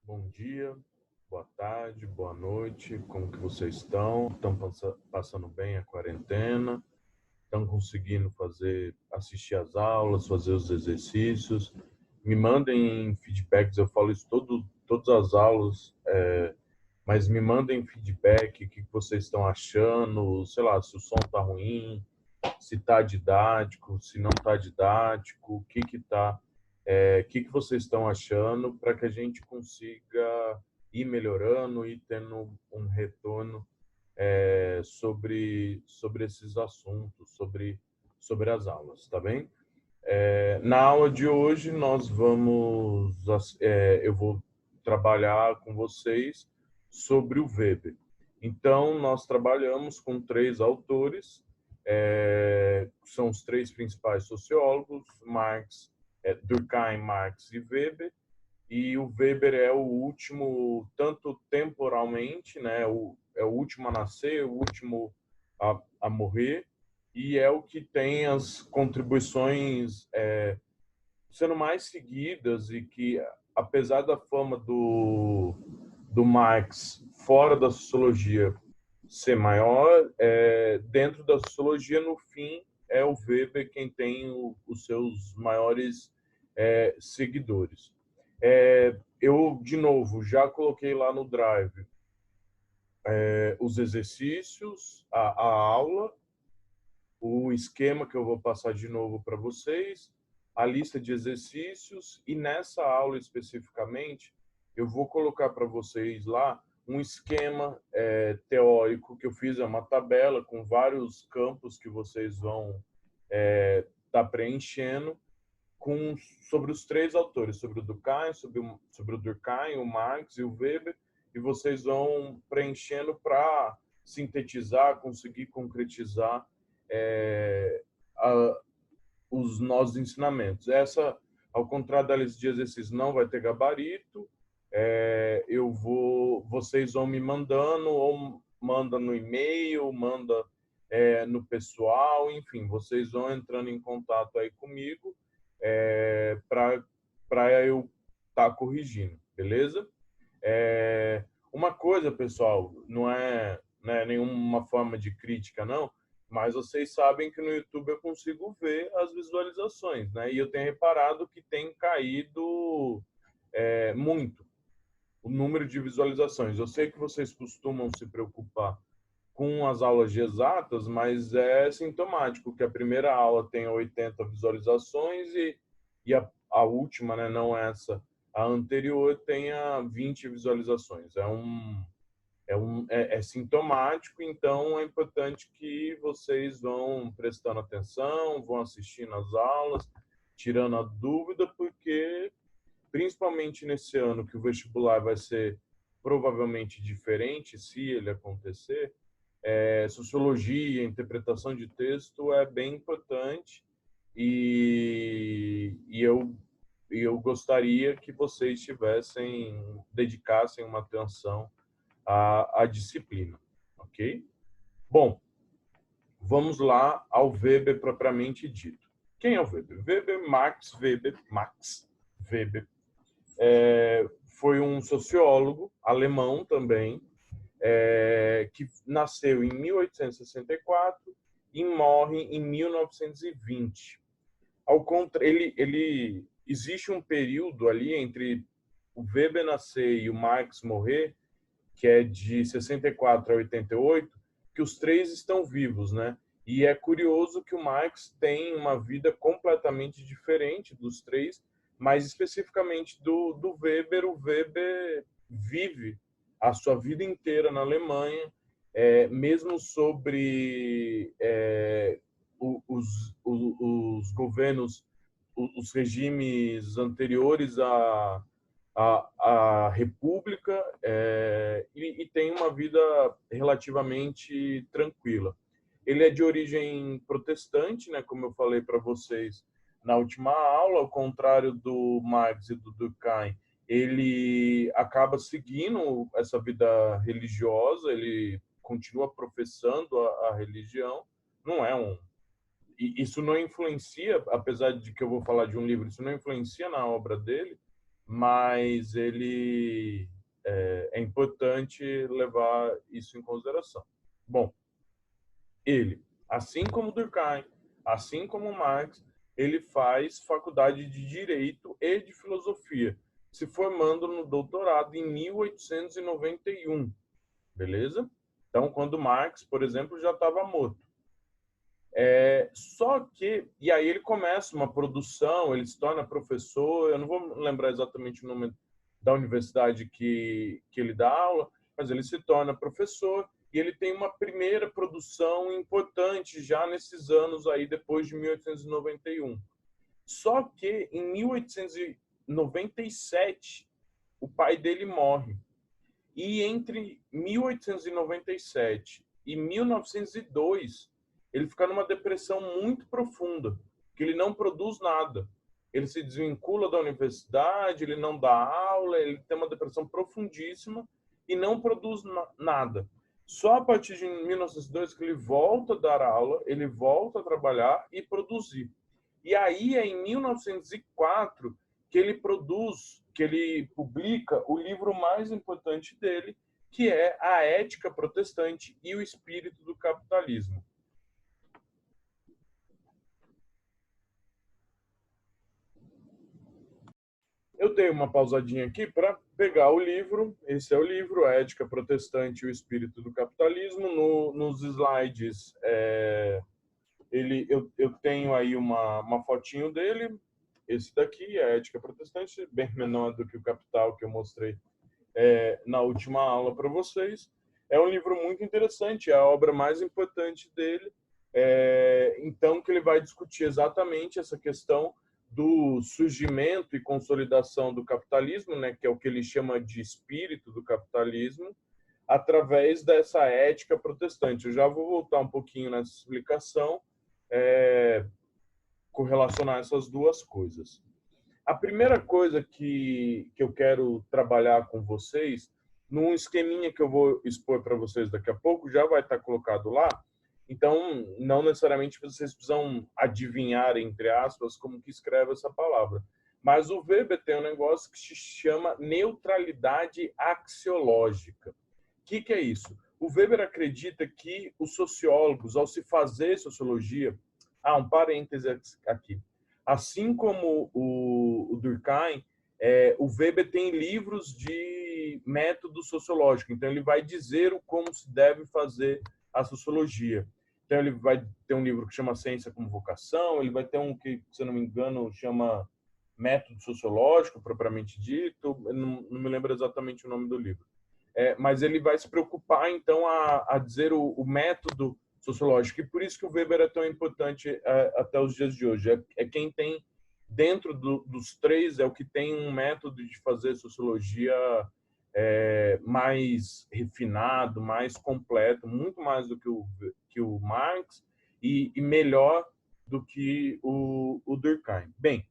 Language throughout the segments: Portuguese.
Bom dia, boa tarde, boa noite, como que vocês estão? Estão passando bem a quarentena? Estão conseguindo assistir às aulas, fazer os exercícios? Me mandem feedbacks, eu falo isso todas as aulas, mas me mandem feedback, o que vocês estão achando, sei lá, se o som está ruim, se está didático, se não está didático, o que vocês estão achando para que a gente consiga ir melhorando e tendo um retorno sobre esses assuntos, sobre as aulas, tá bem? Na aula de hoje eu vou trabalhar com vocês sobre o Weber. Então, nós trabalhamos com três autores, são os três principais sociólogos, Durkheim, Marx e Weber, e o Weber é o último, tanto temporalmente, né, é o último a nascer, o último a morrer, e é o que tem as contribuições sendo mais seguidas e que, apesar da fama do Marx fora da sociologia ser maior, dentro da sociologia, no fim, é o Weber quem tem os seus maiores seguidores. Eu, de novo, já coloquei lá no Drive os exercícios, a aula, o esquema que eu vou passar de novo para vocês, a lista de exercícios, e nessa aula especificamente, eu vou colocar para vocês lá um esquema teórico que eu fiz, é uma tabela com vários campos que vocês vão estar preenchendo sobre os três autores, sobre o Durkheim, sobre o Durkheim, o Marx e o Weber, e vocês vão preenchendo para sintetizar, conseguir concretizar os nossos ensinamentos. Ao contrário da lista de exercícios, não vai ter gabarito. Vocês vão me mandando, ou manda no e-mail, manda no pessoal, enfim, vocês vão entrando em contato aí comigo para eu estar corrigindo, beleza? Uma coisa, pessoal, não é nenhuma forma de crítica, não, mas vocês sabem que no YouTube eu consigo ver as visualizações, né? E eu tenho reparado que tem caído muito o número de visualizações. Eu sei que vocês costumam se preocupar com as aulas de exatas, mas é sintomático que a primeira aula tenha 80 visualizações e a última, né, não essa, a anterior, tenha 20 visualizações. É sintomático, então é importante que vocês vão prestando atenção, vão assistindo às aulas, tirando a dúvida, porque principalmente nesse ano que o vestibular vai ser provavelmente diferente, se ele acontecer, sociologia, interpretação de texto é bem importante e eu gostaria que vocês dedicassem uma atenção à disciplina, ok? Bom, vamos lá ao Weber propriamente dito. Quem é o Weber? Max Weber, foi um sociólogo alemão também, que nasceu em 1864 e morre em 1920. Existe um período ali entre o Weber nascer e o Marx morrer, que é de 64 a 88, que os três estão vivos, né? E é curioso que o Marx tem uma vida completamente diferente dos três, mas especificamente do Weber. O Weber vive a sua vida inteira na Alemanha, mesmo sobre os governos, os regimes anteriores à República, e tem uma vida relativamente tranquila. Ele é de origem protestante, né, como eu falei para vocês na última aula, ao contrário do Marx e do Durkheim, ele acaba seguindo essa vida religiosa, ele continua professando a religião, não é um... E isso não influencia, apesar de que eu vou falar de um livro, isso não influencia na obra dele, mas ele é importante levar isso em consideração. Bom, ele, assim como Durkheim, assim como Marx, ele faz faculdade de Direito e de Filosofia, se formando no doutorado em 1891, beleza? Então, quando Marx, por exemplo, já estava morto. Só que, e aí ele começa uma produção, ele se torna professor, eu não vou lembrar exatamente o nome da universidade que ele dá aula, mas ele se torna professor e ele tem uma primeira produção importante já nesses anos aí, depois de 1891. Só que em 1897, o pai dele morre. E entre 1897 e 1902, ele fica numa depressão muito profunda, que ele não produz nada. Ele se desvincula da universidade, ele não dá aula, ele tem uma depressão profundíssima e não produz nada. Só a partir de 1902 que ele volta a dar aula, ele volta a trabalhar e produzir. E aí é em 1904 que ele produz, que ele publica o livro mais importante dele, que é A Ética Protestante e o Espírito do Capitalismo. Eu dei uma pausadinha aqui para pegar o livro. Esse é o livro, A Ética Protestante e o Espírito do Capitalismo. Nos slides, eu tenho aí uma fotinho dele. Esse daqui, A Ética Protestante, bem menor do que o Capital que eu mostrei na última aula para vocês. É um livro muito interessante, é a obra mais importante dele. Então, que ele vai discutir exatamente essa questão do surgimento e consolidação do capitalismo, né, que é o que ele chama de espírito do capitalismo, através dessa ética protestante. Eu já vou voltar um pouquinho nessa explicação, correlacionar essas duas coisas. A primeira coisa que eu quero trabalhar com vocês, num esqueminha que eu vou expor para vocês daqui a pouco, já vai estar colocado lá. Então, não necessariamente vocês precisam adivinhar, entre aspas, como que escreve essa palavra. Mas o Weber tem um negócio que se chama neutralidade axiológica. O que é isso? O Weber acredita que os sociólogos, ao se fazer sociologia... um parêntese aqui. Assim como o Durkheim, o Weber tem livros de método sociológico. Então, ele vai dizer como se deve fazer a sociologia. Então, ele vai ter um livro que chama Ciência como Vocação, ele vai ter um que, se eu não me engano, chama Método Sociológico, propriamente dito. Eu não me lembro exatamente o nome do livro. Mas ele vai se preocupar, então, a dizer o método sociológico. E por isso que o Weber é tão importante até os dias de hoje. É quem tem, dentro dos três, é o que tem um método de fazer sociologia mais refinado, mais completo, muito mais do que o Marx e melhor do que o Durkheim. Bem,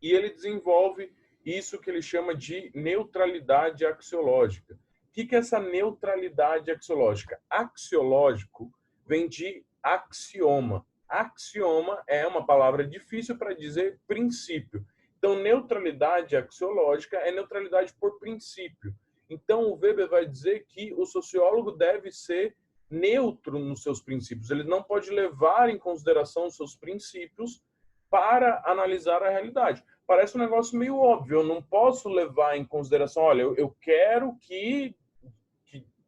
e ele desenvolve isso que ele chama de neutralidade axiológica. O que é essa neutralidade axiológica? Axiológico vem de axioma. Axioma é uma palavra difícil para dizer princípio. Então, neutralidade axiológica é neutralidade por princípio. Então, o Weber vai dizer que o sociólogo deve ser neutro nos seus princípios. Ele não pode levar em consideração os seus princípios para analisar a realidade. Parece um negócio meio óbvio. Eu não posso levar em consideração, olha, eu quero que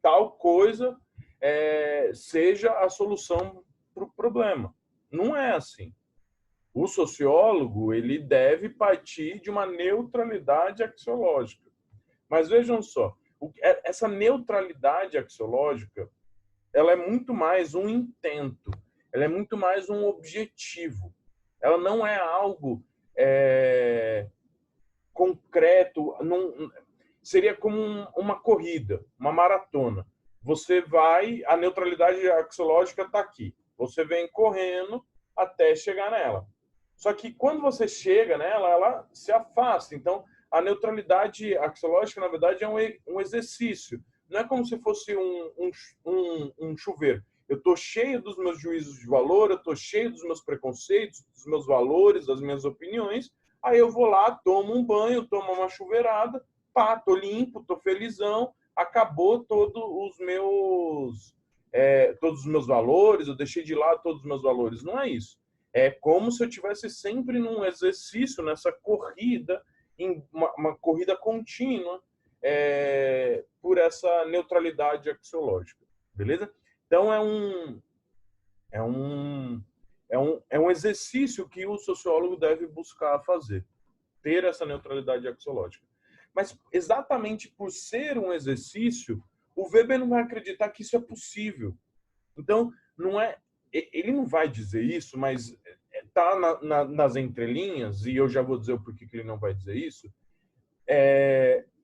tal coisa seja a solução para o problema. Não é assim. O sociólogo ele deve partir de uma neutralidade axiológica. Mas vejam só, essa neutralidade axiológica ela é muito mais um intento, ela é muito mais um objetivo. Ela não é algo concreto, seria como uma corrida, uma maratona. Você vai, a neutralidade axiológica está aqui. Você vem correndo até chegar nela. Só que quando você chega nela, ela se afasta. Então, a neutralidade axiológica, na verdade, é um exercício. Não é como se fosse um chuveiro. Eu estou cheio dos meus juízos de valor, eu estou cheio dos meus preconceitos, dos meus valores, das minhas opiniões. Aí eu vou lá, tomo um banho, tomo uma chuveirada, pá, tô limpo, tô felizão, acabou todos os meus valores, eu deixei de lado todos os meus valores. Não é isso. É como se eu tivesse sempre num exercício, nessa corrida, em uma corrida contínua, por essa neutralidade axiológica. Beleza? Então, é um exercício que o sociólogo deve buscar fazer, ter essa neutralidade axiológica. Mas, exatamente por ser um exercício, o Weber não vai acreditar que isso é possível. Então, ele não vai dizer isso, mas está nas entrelinhas, e eu já vou dizer o porquê que ele não vai dizer isso,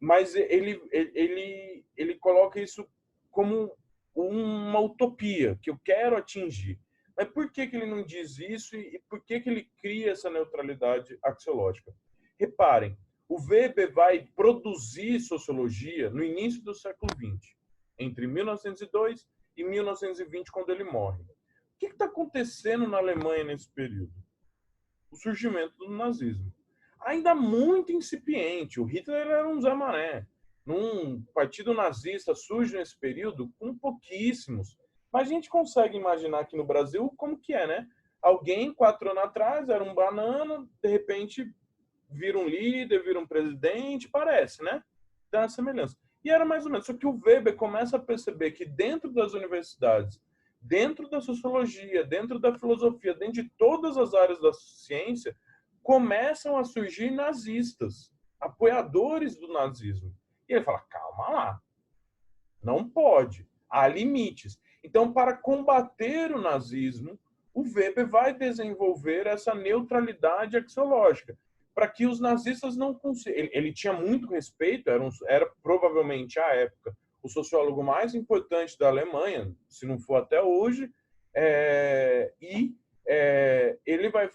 mas ele coloca isso como uma utopia que eu quero atingir. Mas por que ele não diz isso e por que ele cria essa neutralidade axiológica? Reparem, o Weber vai produzir sociologia no início do século XX, entre 1902 e 1920, quando ele morre. O que está acontecendo na Alemanha nesse período? O surgimento do nazismo. Ainda muito incipiente. O Hitler era um Zé Mané. Um partido nazista surge nesse período com pouquíssimos. Mas a gente consegue imaginar aqui no Brasil como que é, né? Alguém, 4 anos atrás, era um banana, de repente vira um líder, vira um presidente, parece, né? Tem uma semelhança. E era mais ou menos. Só que o Weber começa a perceber que dentro das universidades, dentro da sociologia, dentro da filosofia, dentro de todas as áreas da ciência, começam a surgir nazistas, apoiadores do nazismo. E ele fala, calma lá, não pode, há limites. Então, para combater o nazismo, o Weber vai desenvolver essa neutralidade axiológica, para que os nazistas não consigam... Ele tinha muito respeito, era provavelmente, à época, o sociólogo mais importante da Alemanha, se não for até hoje, ele vai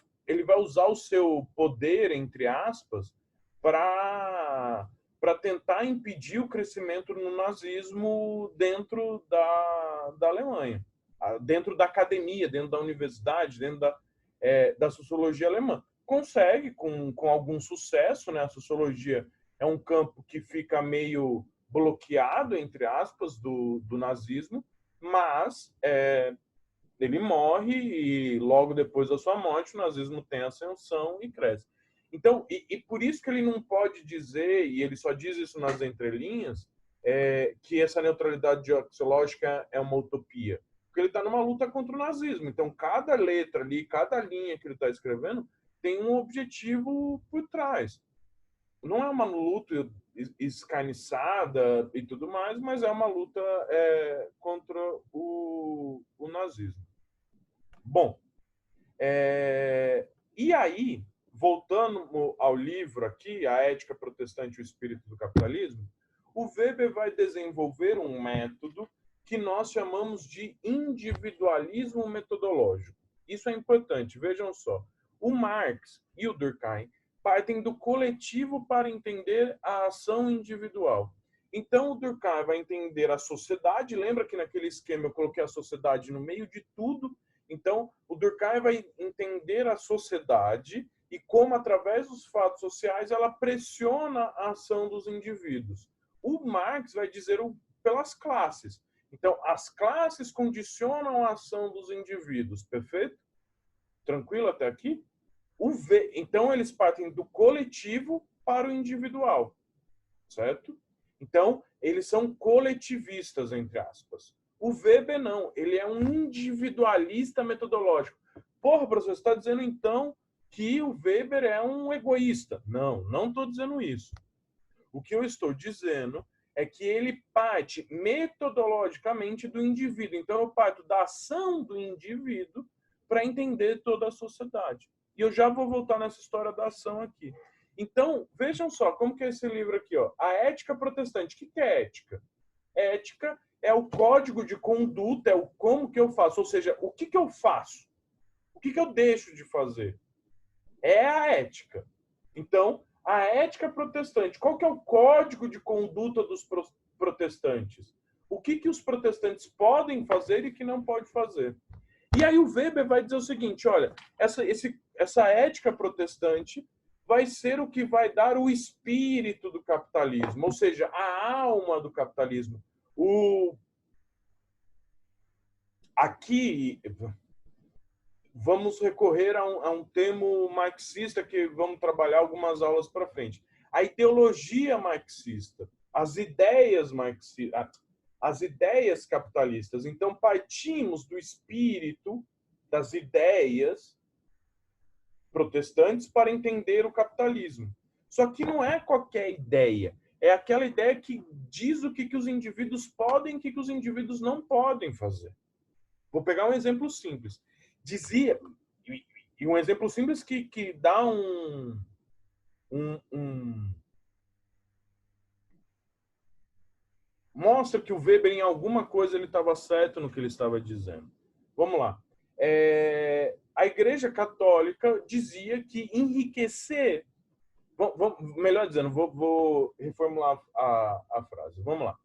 usar o seu poder, entre aspas, para tentar impedir o crescimento no nazismo dentro da Alemanha, dentro da academia, dentro da universidade, dentro da sociologia alemã. Consegue, com algum sucesso, né? A sociologia é um campo que fica meio bloqueado, entre aspas, do nazismo, mas ele morre e logo depois da sua morte o nazismo tem ascensão e cresce. Então, e por isso que ele não pode dizer, e ele só diz isso nas entrelinhas, que essa neutralidade axiológica é uma utopia. Porque ele está numa luta contra o nazismo. Então, cada letra ali, cada linha que ele está escrevendo tem um objetivo por trás. Não é uma luta escarniçada e tudo mais, mas é uma luta contra o nazismo. Bom, e aí, voltando ao livro aqui, A Ética Protestante e o Espírito do Capitalismo, o Weber vai desenvolver um método que nós chamamos de individualismo metodológico. Isso é importante, vejam só. O Marx e o Durkheim partem do coletivo para entender a ação individual. Então, o Durkheim vai entender a sociedade. Lembra que naquele esquema eu coloquei a sociedade no meio de tudo? Então, o Durkheim vai entender a sociedade e como, através dos fatos sociais, ela pressiona a ação dos indivíduos. O Marx vai dizer pelas classes. Então, as classes condicionam a ação dos indivíduos. Perfeito? Tranquilo até aqui? Então, eles partem do coletivo para o individual. Certo? Então, eles são coletivistas, entre aspas. O Weber não, ele é um individualista metodológico. Porra, professor, você está dizendo então que o Weber é um egoísta? Não, não estou dizendo isso. O que eu estou dizendo é que ele parte metodologicamente do indivíduo. Então, eu parto da ação do indivíduo para entender toda a sociedade. E eu já vou voltar nessa história da ação aqui. Então, vejam só, como que é esse livro aqui, ó? A Ética Protestante. O que é ética? Ética é o código de conduta, é o como que eu faço, ou seja, o que eu faço? O que eu deixo de fazer? É a ética. Então, a ética protestante, qual que é o código de conduta dos protestantes? O que os protestantes podem fazer e que não podem fazer? E aí o Weber vai dizer o seguinte, olha, essa ética protestante vai ser o que vai dar o espírito do capitalismo, ou seja, a alma do capitalismo. Aqui, vamos recorrer a um termo marxista que vamos trabalhar algumas aulas para frente. A ideologia marxista, as ideias marxistas, as ideias capitalistas. Então, partimos do espírito das ideias protestantes para entender o capitalismo. Só que não é qualquer ideia. É aquela ideia que diz o que os indivíduos podem e o que os indivíduos não podem fazer. Vou pegar um exemplo simples. Dizia, e um exemplo simples que dá mostra que o Weber, em alguma coisa, ele estava certo no que ele estava dizendo. Vamos lá. A Igreja Católica dizia que enriquecer... melhor dizendo, vou reformular a frase. Vamos lá.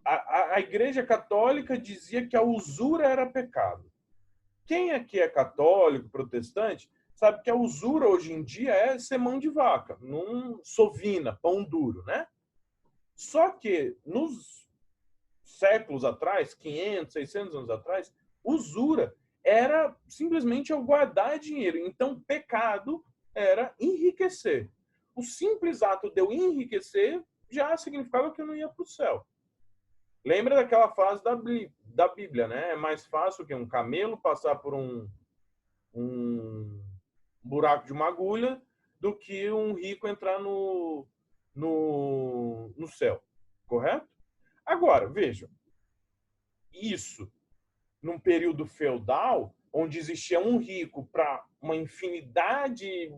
A Igreja Católica dizia que a usura era pecado. Quem aqui é católico, protestante, sabe que a usura hoje em dia é ser mão de vaca, num sovina, pão duro, né? Só que nos séculos atrás, 500, 600 anos atrás, usura era simplesmente eu guardar dinheiro. Então, pecado era enriquecer. O simples ato de eu enriquecer já significava que eu não ia para o céu. Lembra daquela frase da Bíblia, né? É mais fácil que um camelo passar por um buraco de uma agulha do que um rico entrar no céu. Correto? Agora, vejam. Isso, num período feudal, onde existia um rico para uma infinidade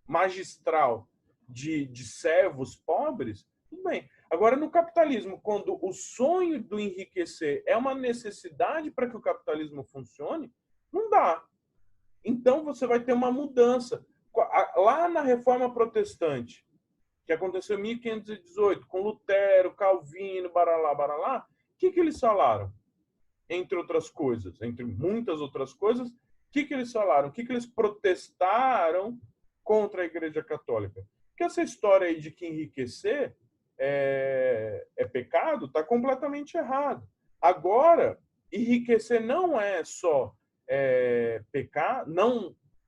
magistral de servos pobres, tudo bem. Agora, no capitalismo, quando o sonho do enriquecer é uma necessidade para que o capitalismo funcione, não dá. Então, você vai ter uma mudança. Lá na Reforma Protestante, que aconteceu em 1518, com Lutero, Calvino, baralá, o que eles falaram? Entre outras coisas, entre muitas outras coisas, o que eles falaram? O que eles protestaram contra a Igreja Católica? Porque essa história aí de que enriquecer é pecado está completamente errado. Agora, enriquecer não é só pecado,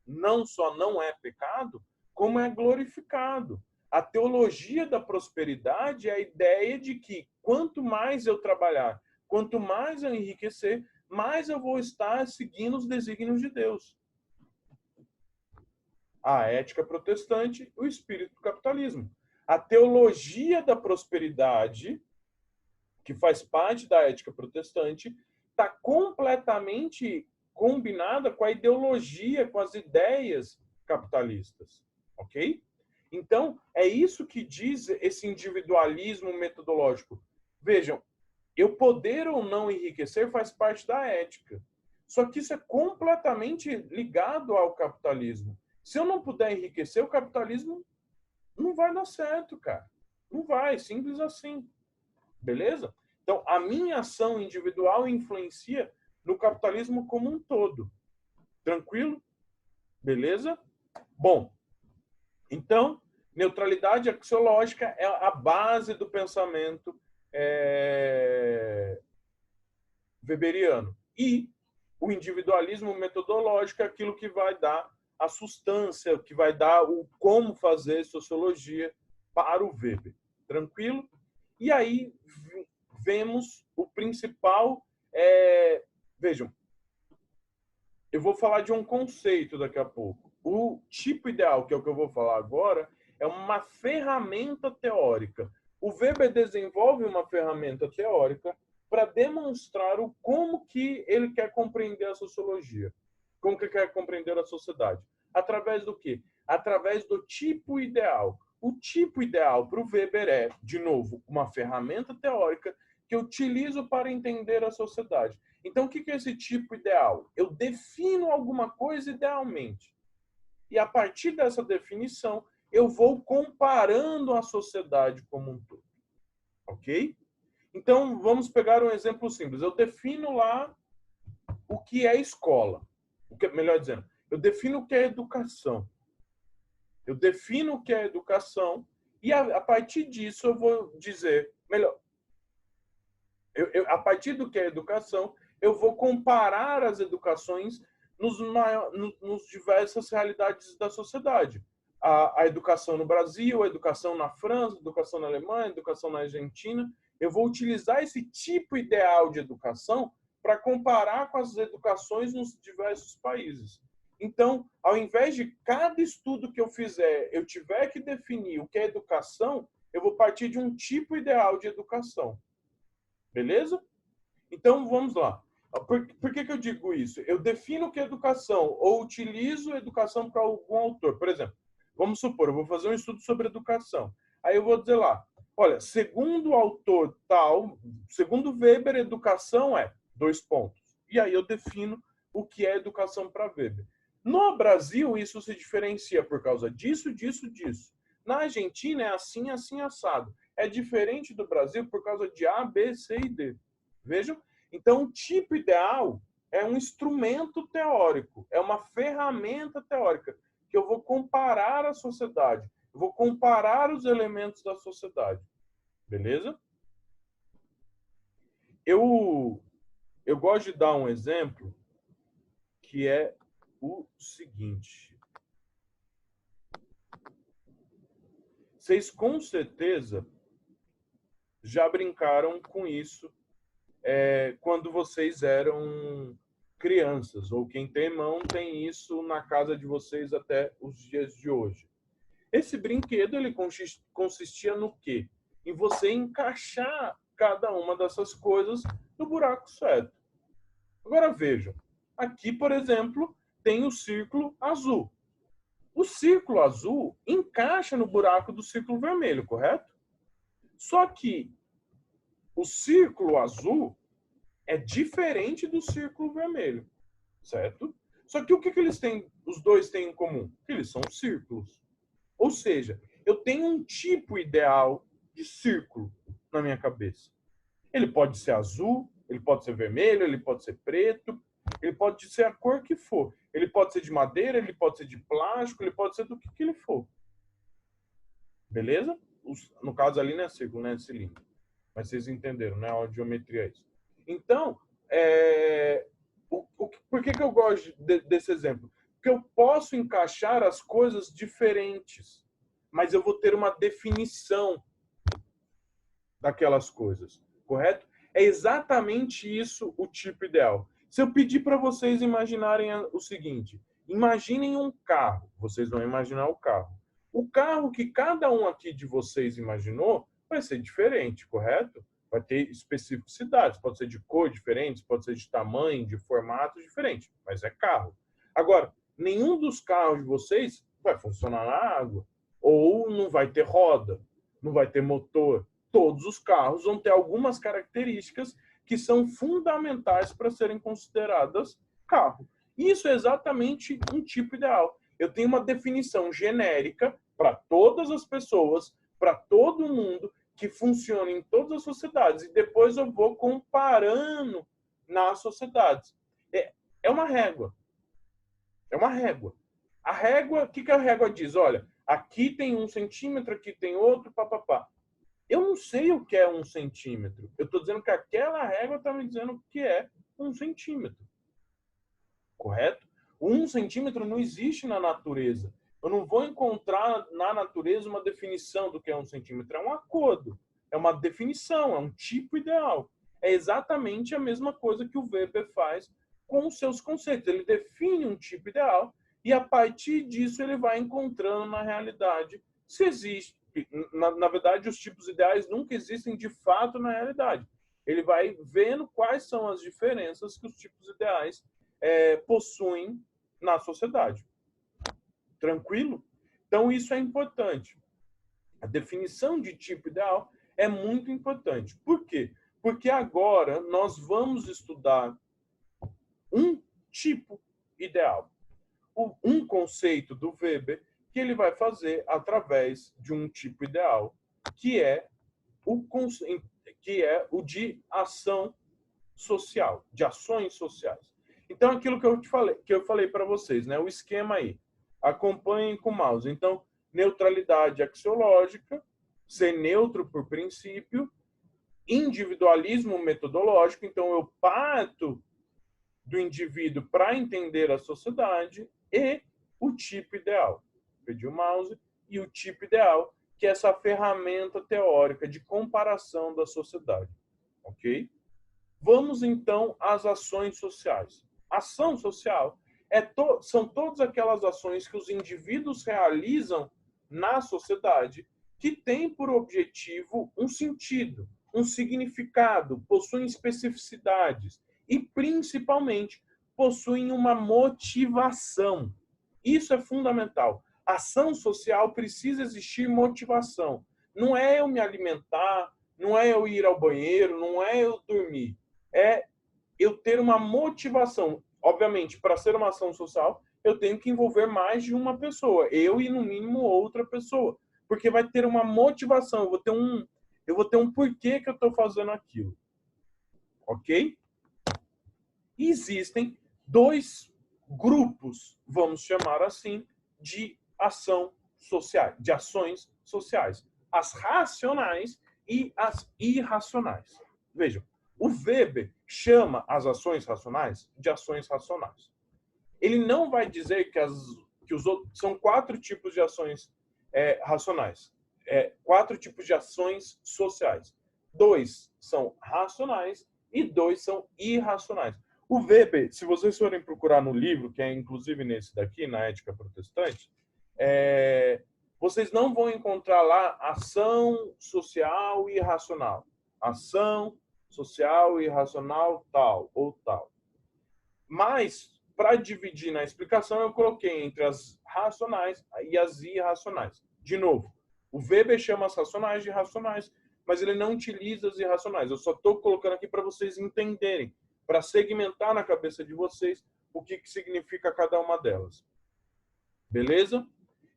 não só não é pecado, como é glorificado. A teologia da prosperidade é a ideia de que quanto mais eu trabalhar, quanto mais eu enriquecer, mais eu vou estar seguindo os desígnios de Deus. A ética protestante, o espírito do capitalismo. A teologia da prosperidade, que faz parte da ética protestante, está completamente combinada com a ideologia, com as ideias capitalistas. Ok? Então, é isso que diz esse individualismo metodológico. Vejam, eu poder ou não enriquecer faz parte da ética. Só que isso é completamente ligado ao capitalismo. Se eu não puder enriquecer, o capitalismo não vai dar certo, cara. Não vai, simples assim. Beleza? Então, a minha ação individual influencia no capitalismo como um todo. Tranquilo? Beleza? Bom, então, neutralidade axiológica é a base do pensamento weberiano. E o individualismo metodológico é aquilo que vai dar a substância, que vai dar o como fazer sociologia para o Weber. Tranquilo? E aí vemos o principal... vejam, eu vou falar de um conceito daqui a pouco. O tipo ideal, que é o que eu vou falar agora, é uma ferramenta teórica. O Weber desenvolve uma ferramenta teórica para demonstrar o como que ele quer compreender a sociologia, como que ele quer compreender a sociedade. Através do quê? Através do tipo ideal. O tipo ideal para o Weber é, de novo, uma ferramenta teórica que eu utilizo para entender a sociedade. Então, o que é esse tipo ideal? Eu defino alguma coisa idealmente. E a partir dessa definição, eu vou comparando a sociedade como um todo. Ok? Então, vamos pegar um exemplo simples. Eu defino lá o que é escola. Melhor dizendo, eu defino o que é educação. Eu defino o que é educação e, a partir disso, eu vou dizer, melhor, a partir do que é educação, eu vou comparar as educações nos diversas realidades da sociedade. A educação no Brasil, a educação na França, a educação na Alemanha, a educação na Argentina. Eu vou utilizar esse tipo ideal de educação para comparar com as educações nos diversos países. Então, ao invés de cada estudo que eu fizer, eu tiver que definir o que é educação, eu vou partir de um tipo ideal de educação. Beleza? Então, vamos lá. Por que eu digo isso? Eu defino o que é educação ou utilizo educação para algum autor. Por exemplo, vamos supor, eu vou fazer um estudo sobre educação. Aí eu vou dizer lá, olha, segundo o autor tal, segundo Weber, educação é ... E aí eu defino o que é educação para Weber. No Brasil, isso se diferencia por causa disso, disso, disso. Na Argentina é assim, assim, assado. É diferente do Brasil por causa de A, B, C e D. Vejam? Então, o tipo ideal é um instrumento teórico, é uma ferramenta teórica que eu vou comparar a sociedade, eu vou comparar os elementos da sociedade. Beleza? Eu gosto de dar um exemplo que é o seguinte. Vocês com certeza já brincaram com isso quando vocês eram crianças, ou quem tem irmão tem isso na casa de vocês até os dias de hoje. Esse brinquedo ele consistia no quê? Em você encaixar cada uma dessas coisas no buraco certo. Agora vejam, aqui, por exemplo, tem o círculo azul. O círculo azul encaixa no buraco do círculo vermelho, correto? Só que o círculo azul é diferente do círculo vermelho, certo? Só que o que eles têm, os dois têm em comum? Eles são círculos. Ou seja, eu tenho um tipo ideal de círculo na minha cabeça. Ele pode ser azul, ele pode ser vermelho, ele pode ser preto, ele pode ser a cor que for. Ele pode ser de madeira, ele pode ser de plástico, ele pode ser do que ele for. Beleza? No caso ali não é círculo, não é cilindro. Mas vocês entenderam, né? A geometria é isso. Então, por que eu gosto desse exemplo? Porque eu posso encaixar as coisas diferentes, mas eu vou ter uma definição daquelas coisas, correto? É exatamente isso o tipo ideal. Se eu pedir para vocês imaginarem o seguinte, imaginem um carro, vocês vão imaginar o carro. O carro que cada um aqui de vocês imaginou vai ser diferente, correto? Vai ter especificidades, pode ser de cor diferente, pode ser de tamanho, de formato diferente, mas é carro. Agora, nenhum dos carros de vocês vai funcionar na água, ou não vai ter roda, não vai ter motor. Todos os carros vão ter algumas características que são fundamentais para serem consideradas carro. Isso é exatamente um tipo ideal. Eu tenho uma definição genérica para todas as pessoas, para todo mundo, que funciona em todas as sociedades. E depois eu vou comparando nas sociedades. É uma régua. É uma régua. A régua, o que a régua diz? Olha, aqui tem 1 centímetro, aqui tem outro, papapá. Eu não sei o que é 1 centímetro. Eu estou dizendo que aquela régua está me dizendo o que é 1 centímetro. Correto? O 1 centímetro não existe na natureza. Eu não vou encontrar na natureza uma definição do que é 1 centímetro. É um acordo. É uma definição, é um tipo ideal. É exatamente a mesma coisa que o Weber faz com os seus conceitos. Ele define um tipo ideal e, a partir disso, ele vai encontrando na realidade se existe. Na verdade, os tipos ideais nunca existem de fato na realidade. Ele vai vendo quais são as diferenças que os tipos ideais possuem na sociedade. Tranquilo? Então, isso é importante. A definição de tipo ideal é muito importante. Por quê? Porque agora nós vamos estudar um tipo ideal, um conceito do Weber que ele vai fazer através de um tipo ideal, que é o de ação social, de ações sociais. Então, aquilo que eu falei para vocês, né? O esquema aí. Acompanhem com o mouse. Então, neutralidade axiológica, ser neutro por princípio, individualismo metodológico, então eu parto do indivíduo para entender a sociedade, e o tipo ideal. Pedi o mouse, e o tipo ideal, que é essa ferramenta teórica de comparação da sociedade. Ok? Vamos, então, às ações sociais. Ação social são todas aquelas ações que os indivíduos realizam na sociedade que têm por objetivo um sentido, um significado, possuem especificidades e, principalmente, possuem uma motivação. Isso é fundamental. Ação social precisa existir motivação. Não é eu me alimentar, não é eu ir ao banheiro, não é eu dormir. É eu ter uma motivação. Obviamente, para ser uma ação social, eu tenho que envolver mais de uma pessoa. Eu e, no mínimo, outra pessoa. Porque vai ter uma motivação. Eu vou ter um porquê que eu estou fazendo aquilo. Ok? E existem dois grupos, vamos chamar assim, de ação social, de ações sociais. As racionais e as irracionais. Vejam, o Weber chama as ações racionais de ações racionais. Ele não vai dizer que os outros são 4 tipos de ações racionais, 4 tipos de ações sociais. 2 são racionais e 2 são irracionais. O Weber, se vocês forem procurar no livro, que é inclusive nesse daqui, na Ética Protestante, vocês não vão encontrar lá ação social e racional. Ação social e racional tal ou tal. Mas, para dividir na explicação, eu coloquei entre as racionais e as irracionais. De novo, o Weber chama as racionais de racionais, mas ele não utiliza as irracionais. Eu só estou colocando aqui para vocês entenderem, para segmentar na cabeça de vocês o que significa cada uma delas. Beleza?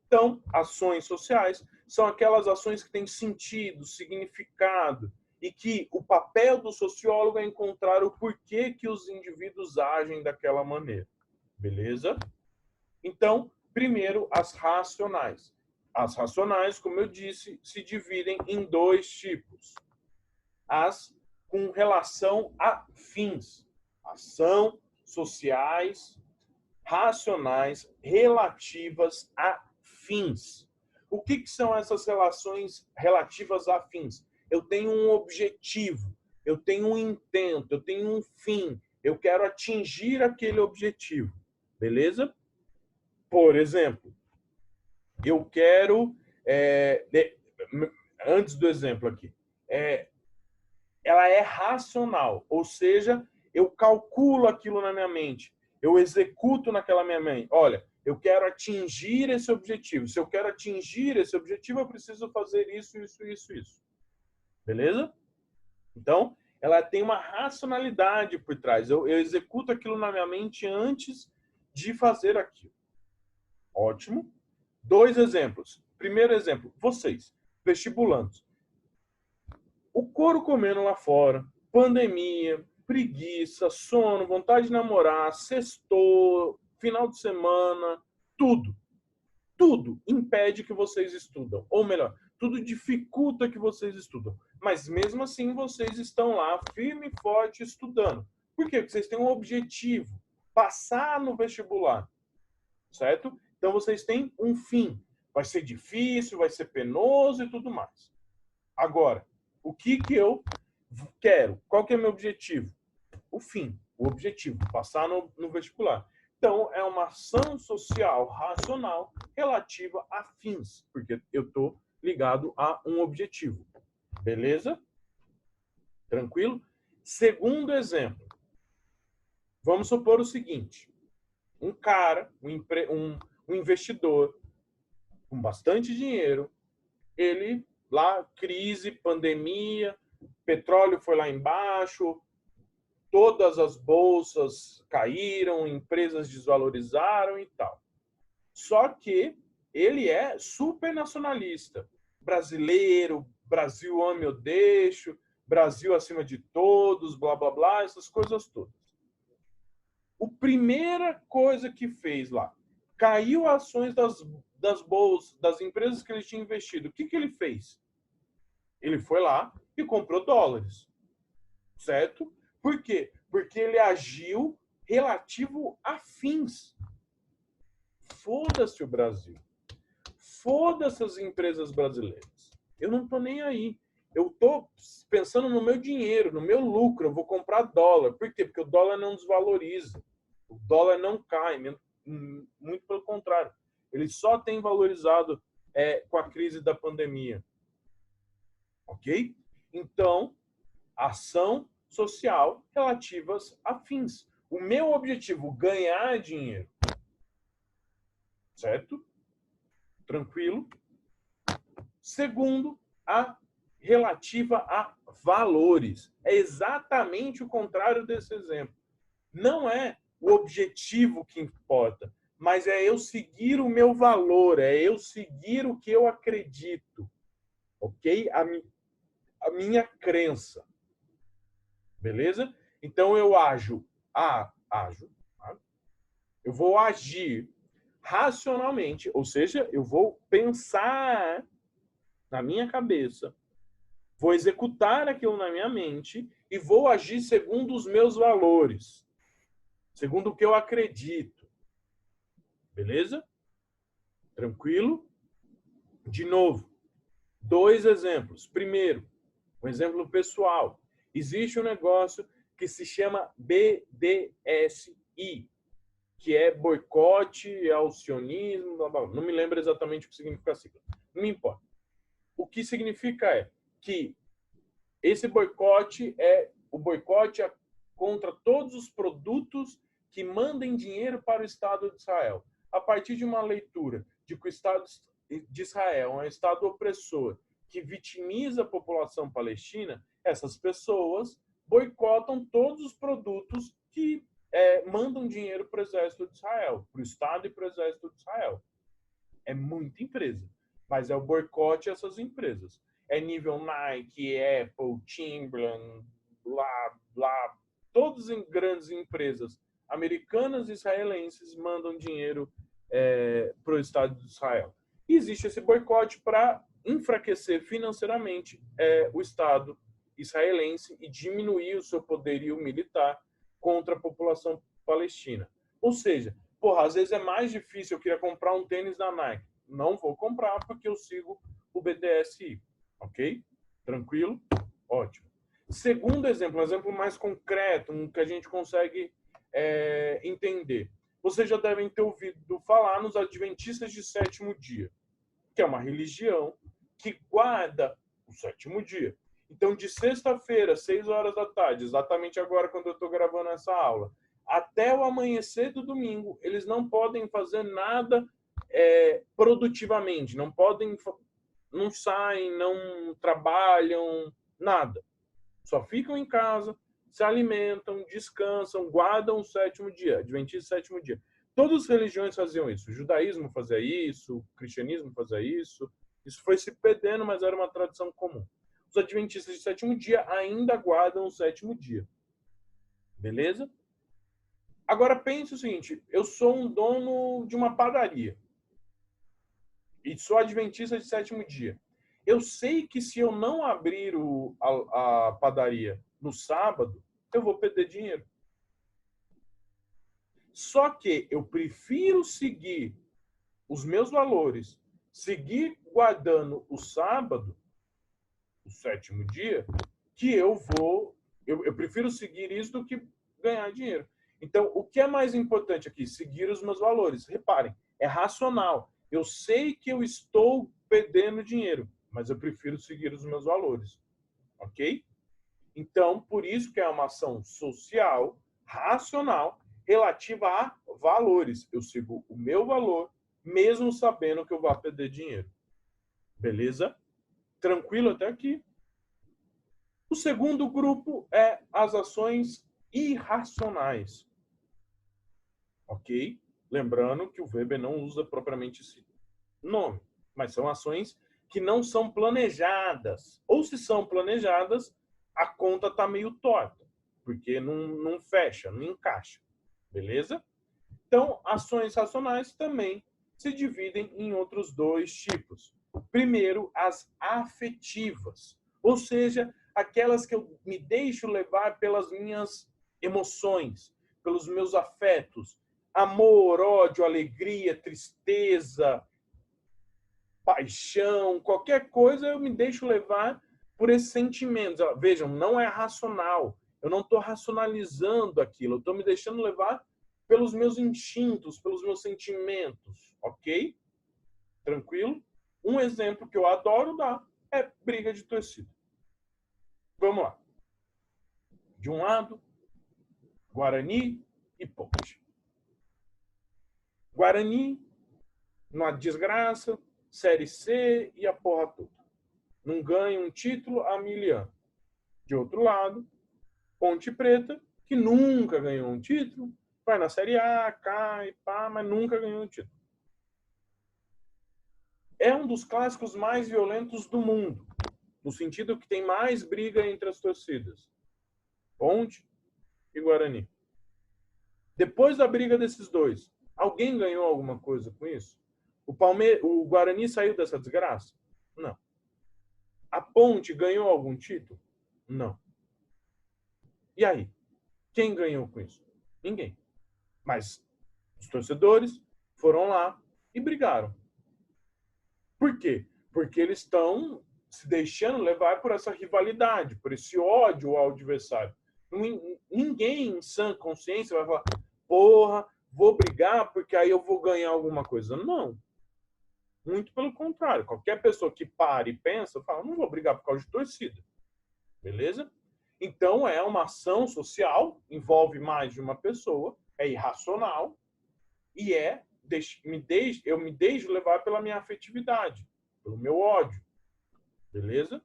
Então, ações sociais são aquelas ações que têm sentido, significado, e que o papel do sociólogo é encontrar o porquê que os indivíduos agem daquela maneira. Beleza? Então, primeiro, as racionais. As racionais, como eu disse, se dividem em 2 tipos. As com relação a fins. Ação sociais, racionais, relativas a fins. O que são essas relações relativas a fins? Eu tenho um objetivo, eu tenho um intento, eu tenho um fim, eu quero atingir aquele objetivo. Beleza? Por exemplo, eu quero... antes do exemplo aqui. Ela é racional, ou seja, eu calculo aquilo na minha mente, eu executo naquela minha mente. Olha, eu quero atingir esse objetivo. Se eu quero atingir esse objetivo, eu preciso fazer isso, isso, isso, isso. Beleza? Então, ela tem uma racionalidade por trás. Eu executo aquilo na minha mente antes de fazer aquilo. Ótimo. 2 exemplos. Primeiro exemplo, vocês, vestibulandos. O couro comendo lá fora, pandemia, preguiça, sono, vontade de namorar, sextou, final de semana, tudo impede que vocês estudam. Ou melhor, tudo dificulta que vocês estudam. Mas mesmo assim vocês estão lá firme e forte estudando. Por quê? Porque vocês têm um objetivo, passar no vestibular, certo? Então vocês têm um fim. Vai ser difícil, vai ser penoso e tudo mais. Agora, o que eu quero? Qual que é o meu objetivo? O fim, o objetivo, passar no vestibular. Então, é uma ação social racional relativa a fins, porque eu estou ligado a um objetivo. Beleza? Tranquilo? Segundo exemplo. Vamos supor o seguinte. Um cara, um investidor com bastante dinheiro, ele lá, crise, pandemia, petróleo foi lá embaixo, todas as bolsas caíram, empresas desvalorizaram e tal. Só que ele é super nacionalista. Brasileiro, Brasil ame ou deixo, Brasil acima de todos, blá, blá, blá, essas coisas todas. A primeira coisa que fez lá, caiu ações das bolsas, das empresas que ele tinha investido. O que ele fez? Ele foi lá e comprou dólares, certo? Por quê? Porque ele agiu relativo a fins. Foda-se o Brasil. Foda-se as empresas brasileiras. Eu não tô nem aí. Eu tô pensando no meu dinheiro, no meu lucro. Eu vou comprar dólar. Por quê? Porque o dólar não desvaloriza. O dólar não cai. Muito pelo contrário. Ele só tem valorizado com a crise da pandemia. Ok? Então, ação social relativas a fins. O meu objetivo, ganhar dinheiro. Certo? Tranquilo? Segundo, a relativa a valores. É exatamente o contrário desse exemplo. Não é o objetivo que importa, mas é eu seguir o meu valor, é eu seguir o que eu acredito, ok? A minha crença, beleza? Então eu ajo, eu vou agir racionalmente, ou seja, eu vou pensar na minha cabeça, vou executar aquilo na minha mente e vou agir segundo os meus valores, segundo o que eu acredito. Beleza? Tranquilo? De novo, 2 exemplos. Primeiro, um exemplo pessoal. Existe um negócio que se chama BDSI, que é boicote ao sionismo, blá, blá, blá. Não me lembro exatamente o que significa a sigla. Não me importa. O que significa é que esse boicote o boicote contra todos os produtos que mandem dinheiro para o Estado de Israel. A partir de uma leitura de que o Estado de Israel é um Estado opressor que vitimiza a população palestina, essas pessoas boicotam todos os produtos que mandam dinheiro para o Exército de Israel, para o Estado e para o Exército de Israel. É muita empresa, mas é o boicote a essas empresas. É nível Nike, Apple, Timberland, blá, blá. Todas as grandes empresas americanas e israelenses mandam dinheiro para o Estado de Israel. E existe esse boicote para enfraquecer financeiramente o Estado israelense e diminuir o seu poderio militar contra a população palestina. Ou seja, porra, às vezes é mais difícil. Eu queria comprar um tênis da Nike. Não vou comprar porque eu sigo o BDSI. Ok? Tranquilo? Ótimo. Segundo exemplo, um exemplo mais concreto, um que a gente consegue entender. Vocês já devem ter ouvido falar nos Adventistas de Sétimo Dia, que é uma religião que guarda o sétimo dia. Então, de sexta-feira, 6 horas da tarde, exatamente agora quando eu estou gravando essa aula, até o amanhecer do domingo, eles não podem fazer nada produtivamente, não saem, não trabalham, nada. Só ficam em casa, se alimentam, descansam, guardam o sétimo dia, Adventista sétimo dia. Todas as religiões faziam isso. O judaísmo fazia isso, o cristianismo fazia isso. Isso foi se perdendo, mas era uma tradição comum. Os adventistas de sétimo dia ainda guardam o sétimo dia. Beleza? Agora pense o seguinte, eu sou um dono de uma padaria e sou adventista de sétimo dia. Eu sei que se eu não abrir a padaria no sábado, eu vou perder dinheiro. Só que eu prefiro seguir os meus valores, seguir guardando o sábado, o sétimo dia, que eu prefiro seguir isso do que ganhar dinheiro. Então, o que é mais importante aqui? Seguir os meus valores. Reparem, é racional. Eu sei que eu estou perdendo dinheiro, mas eu prefiro seguir os meus valores. Ok? Então, por isso que é uma ação social, racional, relativa a valores. Eu sigo o meu valor, mesmo sabendo que eu vou perder dinheiro. Beleza? Tranquilo até aqui? O segundo grupo é as ações irracionais. Ok? Lembrando que o Weber não usa propriamente esse nome, mas são ações que não são planejadas. Ou se são planejadas, a conta está meio torta, porque não fecha, não encaixa. Beleza? Então, ações racionais também se dividem em outros dois tipos. Primeiro, as afetivas, ou seja, aquelas que eu me deixo levar pelas minhas emoções, pelos meus afetos, amor, ódio, alegria, tristeza, paixão, qualquer coisa eu me deixo levar por esses sentimentos. Vejam, não é racional. Eu não estou racionalizando aquilo. Eu estou me deixando levar pelos meus instintos, pelos meus sentimentos. Ok? Tranquilo? Um exemplo que eu adoro dar é briga de torcida. Vamos lá. De um lado, Guarani e Ponte. Guarani, numa desgraça, Série C e a porra toda. Não ganha um título há 1000 anos. De outro lado, Ponte Preta, que nunca ganhou um título, vai na Série A, cai, pá, mas nunca ganhou um título. É um dos clássicos mais violentos do mundo, no sentido que tem mais briga entre as torcidas. Ponte e Guarani. Depois da briga desses dois, alguém ganhou alguma coisa com isso? O Guarani saiu dessa desgraça? Não. A Ponte ganhou algum título? Não. E aí? Quem ganhou com isso? Ninguém. Mas os torcedores foram lá e brigaram. Por quê? Porque eles estão se deixando levar por essa rivalidade, por esse ódio ao adversário. Ninguém em sã consciência vai falar, porra, vou brigar porque aí eu vou ganhar alguma coisa. Não. Muito pelo contrário. Qualquer pessoa que para e pensa, fala, não vou brigar por causa de torcida. Beleza? Então, é uma ação social, envolve mais de uma pessoa, é irracional e eu me deixo levar pela minha afetividade, pelo meu ódio. Beleza?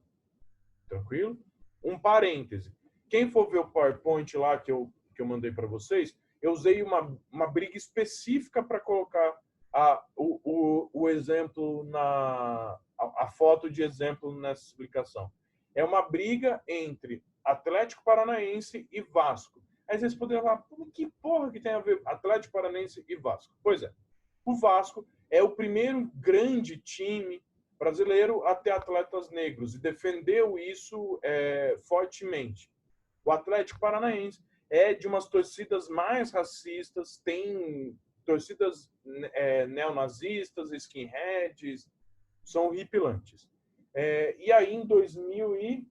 Tranquilo? Um parêntese. Quem for ver o PowerPoint lá que eu mandei para vocês, eu usei uma briga específica para colocar o exemplo a foto de exemplo nessa explicação. É uma briga entre Atlético Paranaense e Vasco. Aí vocês poderiam falar, que porra que tem a ver Atlético Paranaense e Vasco? Pois é, o Vasco é o primeiro grande time brasileiro a ter atletas negros e defendeu isso fortemente. O Atlético Paranaense é de umas torcidas mais racistas, tem torcidas neonazistas, skinheads, são horripilantes. E aí, em 2011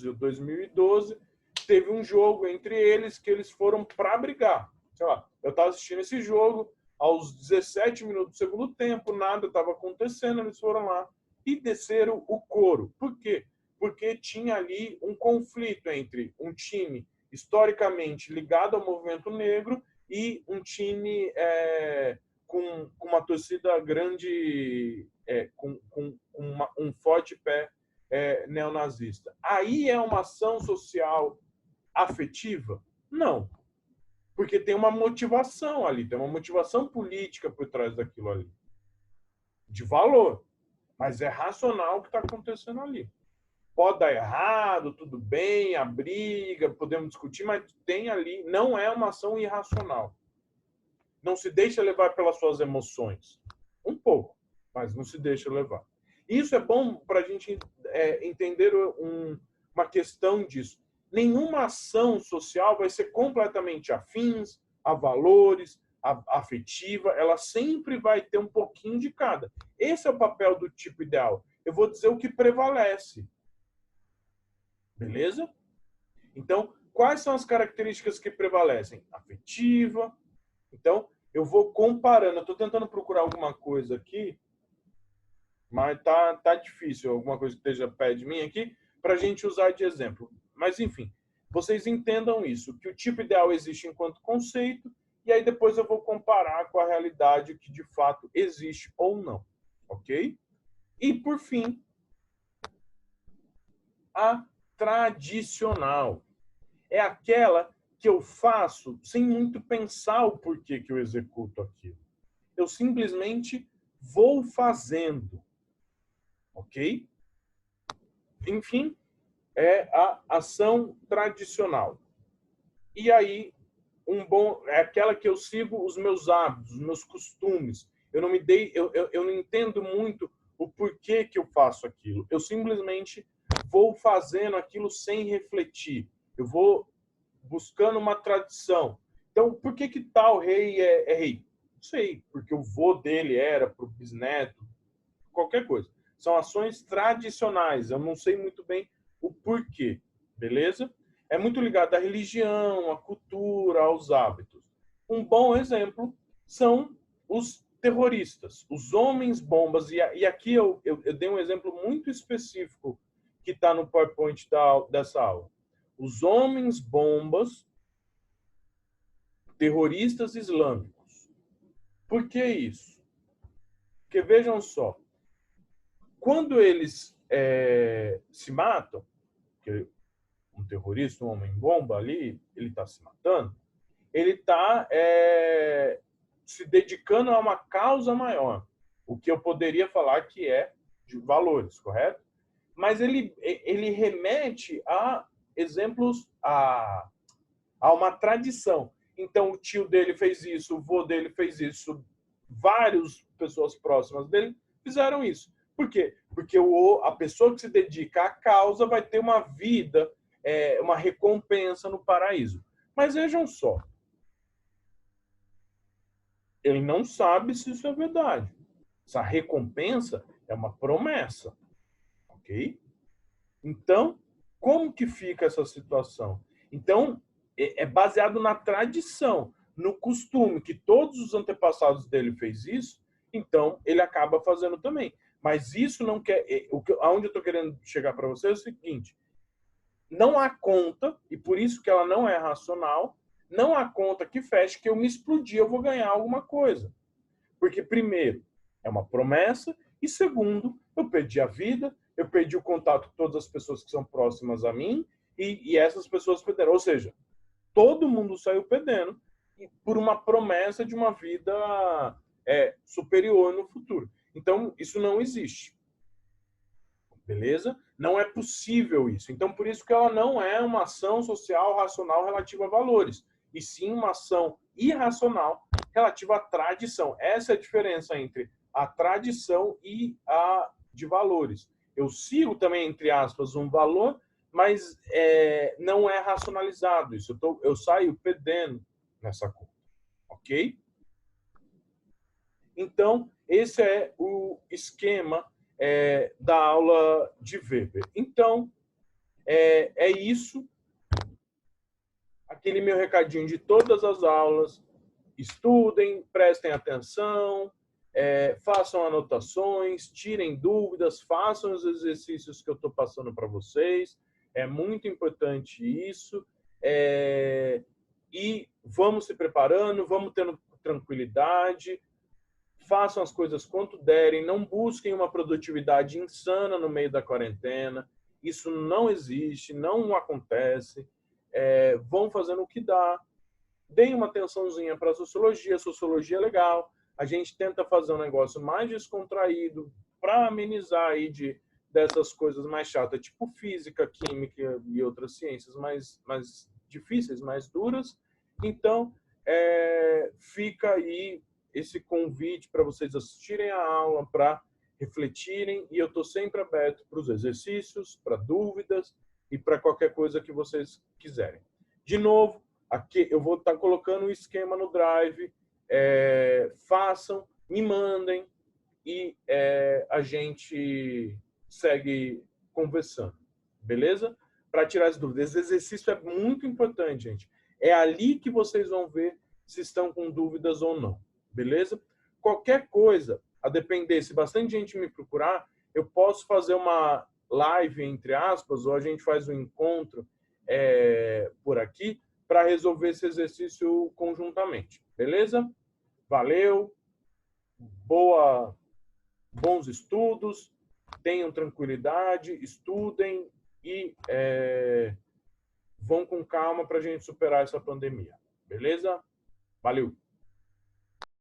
ou 2012, teve um jogo entre eles que eles foram para brigar. Sei lá, eu estava assistindo esse jogo, aos 17 minutos do segundo tempo, nada estava acontecendo, eles foram lá e desceram o couro. Por quê? Porque tinha ali um conflito entre um time historicamente ligado ao movimento negro e um time com uma torcida grande, com um forte pé neonazista. Aí é uma ação social afetiva? Não. Porque tem uma motivação ali, tem uma motivação política por trás daquilo ali. De valor. Mas é racional o que está acontecendo ali. Pode dar errado, tudo bem, a briga, podemos discutir, mas tem ali, não é uma ação irracional. Não se deixa levar pelas suas emoções. Um pouco, mas não se deixa levar. Isso é bom para a gente entender uma questão disso. Nenhuma ação social vai ser completamente afins a valores, afetiva, ela sempre vai ter um pouquinho de cada. Esse é o papel do tipo ideal. Eu vou dizer o que prevalece. Beleza? Então, quais são as características que prevalecem? Afetiva. Então, eu vou comparando. Eu estou tentando procurar alguma coisa aqui, mas tá difícil. Alguma coisa que esteja perto de mim aqui, para a gente usar de exemplo. Mas, enfim, vocês entendam isso, que o tipo ideal existe enquanto conceito, e aí depois eu vou comparar com a realidade que de fato existe ou não. Ok? E, por fim, a tradicional. É aquela que eu faço sem muito pensar o porquê que eu executo aquilo. Eu simplesmente vou fazendo. Ok? Enfim, é a ação tradicional. E aí, é aquela que eu sigo os meus hábitos, os meus costumes. Eu não entendo muito o porquê que eu faço aquilo. Eu simplesmente vou fazendo aquilo sem refletir. Eu vou buscando uma tradição. Então, por que tal rei é rei? Não sei, porque o vô dele era para o bisneto, qualquer coisa. São ações tradicionais. Eu não sei muito bem o porquê, beleza? É muito ligado à religião, à cultura, aos hábitos. Um bom exemplo são os terroristas, os homens bombas. E aqui eu dei um exemplo muito específico que está no PowerPoint dessa aula. Os homens bombas terroristas islâmicos. Por que isso? Porque vejam só, quando eles se matam, porque um terrorista, um homem-bomba ali, ele está se matando, ele está se dedicando a uma causa maior, o que eu poderia falar que é de valores, correto? Mas ele remete a exemplos, a uma tradição. Então, o tio dele fez isso, o vô dele fez isso, várias pessoas próximas dele fizeram isso. Por quê? Porque a pessoa que se dedica à causa vai ter uma vida, uma recompensa no paraíso. Mas vejam só, ele não sabe se isso é verdade. Essa recompensa é uma promessa, ok? Então, como que fica essa situação? Então, é baseado na tradição, no costume, que todos os antepassados dele fez isso, então ele acaba fazendo também. Mas isso não quer... Aonde eu estou querendo chegar para você é o seguinte, não há conta, e por isso que ela não é racional, não há conta que feche que eu me explodir, eu vou ganhar alguma coisa. Porque, primeiro, é uma promessa, e segundo, eu perdi a vida, eu perdi o contato com todas as pessoas que são próximas a mim, e essas pessoas perderam. Ou seja, todo mundo saiu perdendo por uma promessa de uma vida superior no futuro. Então, isso não existe. Beleza? Não é possível isso. Então, por isso que ela não é uma ação social racional relativa a valores, e sim uma ação irracional relativa à tradição. Essa é a diferença entre a tradição e a de valores. Eu sigo também, entre aspas, um valor, mas não é racionalizado isso. Eu saio perdendo nessa conta. Ok? Então, esse é o esquema da aula de Weber. Então, é isso. Aquele meu recadinho de todas as aulas. Estudem, prestem atenção, façam anotações, tirem dúvidas, façam os exercícios que eu estou passando para vocês. É muito importante isso. E vamos se preparando, vamos tendo tranquilidade, façam as coisas quanto derem, não busquem uma produtividade insana no meio da quarentena. Isso não existe, não acontece. Vão fazendo o que dá. Deem uma atençãozinha para a sociologia é legal. A gente tenta fazer um negócio mais descontraído para amenizar aí dessas coisas mais chatas, tipo física, química e outras ciências mais difíceis, mais duras. Então, fica aí esse convite para vocês assistirem a aula, para refletirem, e eu estou sempre aberto para os exercícios, para dúvidas e para qualquer coisa que vocês quiserem. De novo, aqui eu vou estar colocando o esquema no Drive, façam, me mandem e a gente segue conversando, beleza? Para tirar as dúvidas. Esse exercício é muito importante, gente. É ali que vocês vão ver se estão com dúvidas ou não, beleza? Qualquer coisa, a depender, se bastante gente me procurar, eu posso fazer uma live, entre aspas, ou a gente faz um encontro por aqui, para resolver esse exercício conjuntamente. Beleza? Valeu, bons estudos, tenham tranquilidade, estudem e vão com calma para a gente superar essa pandemia. Beleza? Valeu!